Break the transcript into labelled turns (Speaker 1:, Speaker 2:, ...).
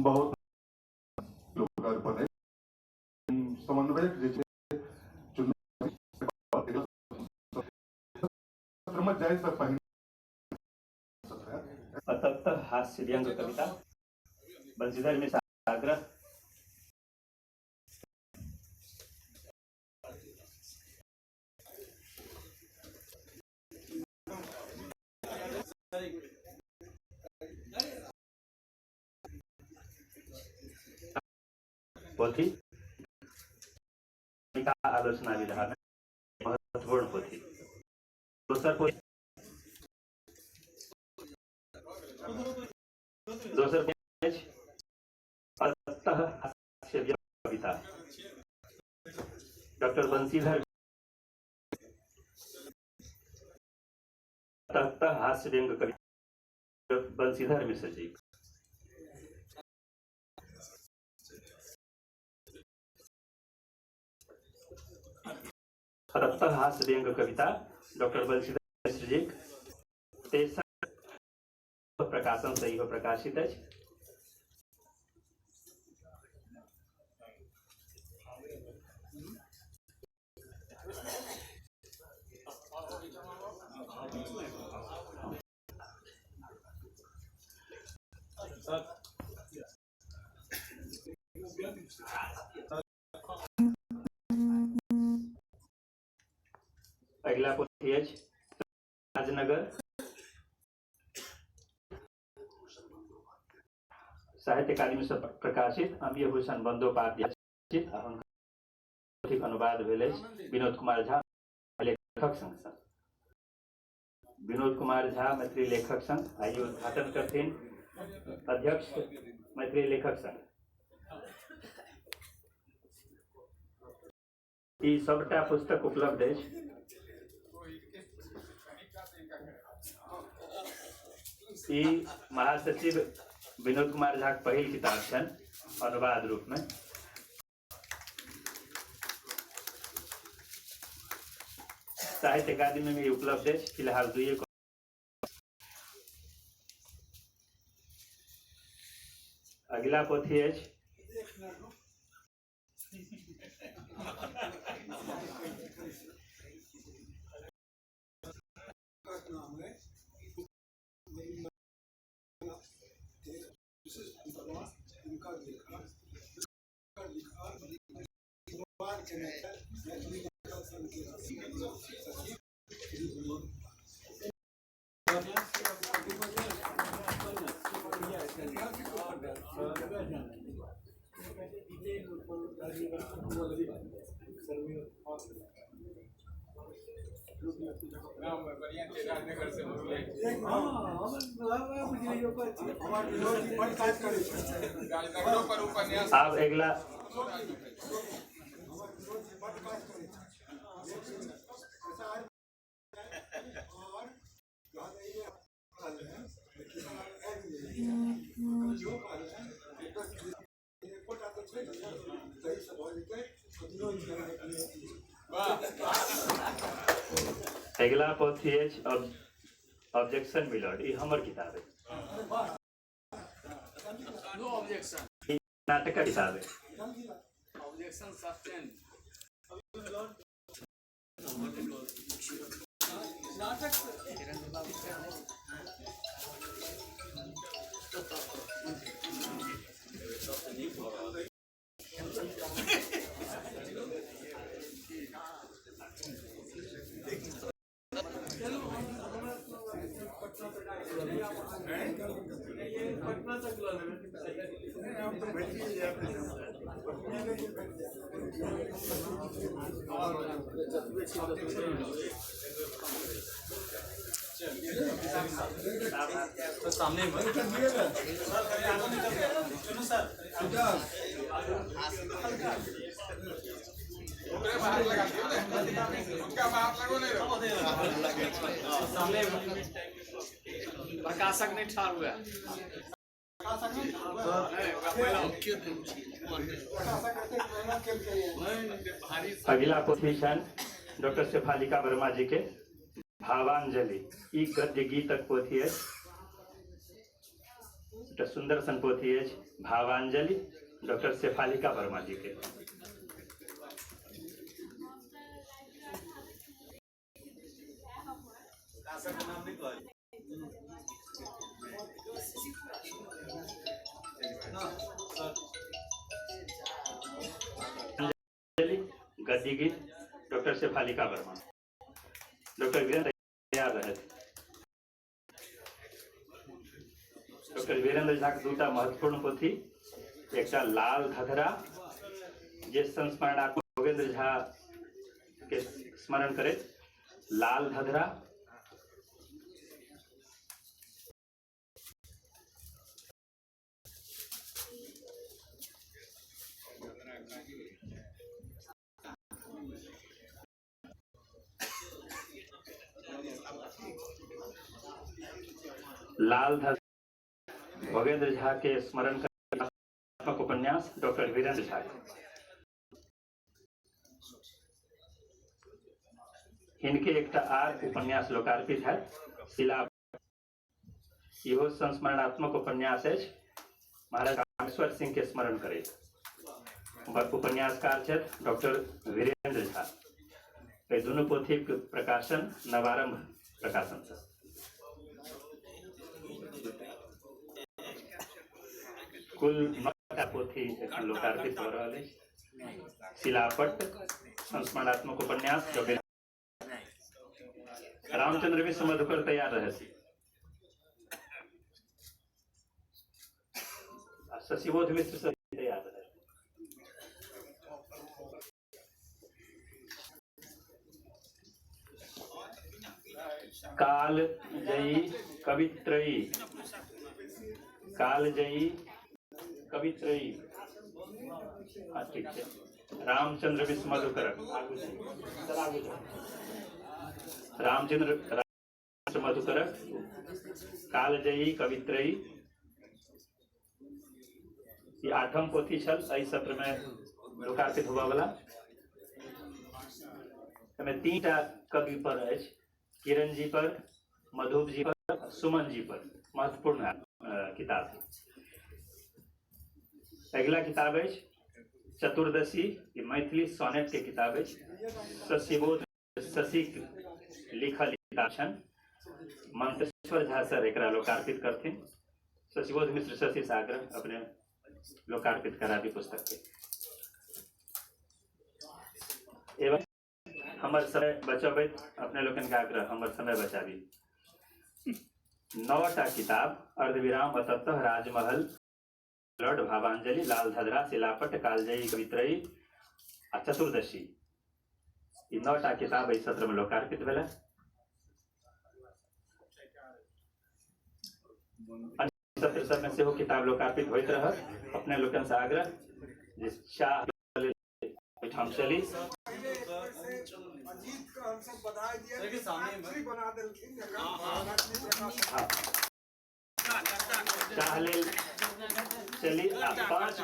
Speaker 1: बहुत लोकार्पण समन्वयक जे छै
Speaker 2: अतत हास्य व्यंग कविता बंशीधर में आग्रह पोथी आलोचना विधा में महत्वपूर्ण पोथी दोसर कविता डॉक्टर बंशीधर हास्य व्यंग कविता बंशीधर मिश्र जी। हास्य व्यंग कविता डॉक्टर बंशीधर मिश्र जी प्रकाशन से इहो प्रकाशित है। अगला पोथी है राजनगर साहित्य अकादमी से प्रकाशित अमीय भूषण बंदोपाध्याय अनुवाद भेल विनोद कुमार झा लेखक संघ विनोद कुमार झा मैथिली लेखक संघ आइए उद्घाटन करथिन अध्यक्ष मैथिली लेखक संघ। ई सबटा पुस्तक उपलब्ध है। ई महासचिव विनोद कुमार झा के पहल किताब छन अनुवाद रूप में। साहित्य अकादमी में उपलब्ध है फिलहाल 2 अगला पोथी है अब अगला अगला पोथी है ऑब्जेक्शन मिलर्ड। ये हमर किताब है। नो ऑब्जेक्शन नाटक का किताब है। ऑब्जेक्शन सस्टेन नाटक सामने प्रकाशक नहीं ठार हुआ। अगला पोथी डॉक्टर शेफालिका वर्मा जी के भावांजलि। ई गद्य गीतक पोथी है। एकटा सुंदर सन पोथी अछि भावांजलि डॉक्टर शेफालिका वर्मा जी के। गद्य गीत डॉक्टर शेफालिका वर्मा। डॉक्टर वीरेंद्र तैयार रहे। डॉक्टर वीरेंद्र झा के दूटा महत्वपूर्ण पोथी, एक लाल धधरा जे संस्मरणात्मक भोगेंद्र झा के स्मरण करे, लाल धधरा लाल धधरा भोगेंद्र झा के स्मरण कर उपन्यास डॉक्टर वीरेंद्र झा। इनके एक आर उपन्यास लोकार्पित है शिला, इहो संस्मरणात्मक उपन्यास है, महाराज कामेश्वर सिंह के स्मरण करे। उपन्यासकार छे डॉक्टर वीरेंद्र झा। दोनों पोथी प्रकाशन नवारंभ प्रकाशन से। कुल 9 पोथी लोकार्पित हो रहा है। शिलापट संस्मरणात्मक उपन्यास डॉक्टर रामचंद्र विश्व मधुकर तैयार रहे। शशिबोध मिश्र से तैयार रहे। काल जयी कवित्रयी, काल जयी कवित्रयी, ठीक है। रामचंद्र विश्व मधुकर, रामचंद्र मधुकर कालजयी कवित्रयी, ये 8म पोथी छल एहि सत्र में लोकार्पित होबा वाला। एमे 3टा कवि पर अछि, किरण जी पर, मधुप जी पर, सुमन जी पर। महत्वपूर्ण किताब। अगला किताब है चतुर्दशी, ये मैथिली सोनेट के किताब है। शशिबोध शशि लिखल किताब छन, मंत्रेश्वर झा सर एकरा लोकार्पित करथिन। शशिबोध मिश्र शशि से आग्रह अपने लोकार्पित करा दी पुस्तक के। एवं हमर समय बचाबे, अपने लोगन के आग्रह हमर समय बचाबी। 9टा किताब अर्धविराम, अतः राजमहल, लॉर्ड भावांजलि, लाल धधरा, शिलापट, कालजयी कवित्रयी आ चतुर्दशी, ये 9टा किताब इस सत्र में लोकार्पित भेल। सत्र सब में से हो किताब लोकार्पित होइत रहत। अपने लोगन से आग्रह जे चाह ठाम चली। चाह ले चली 5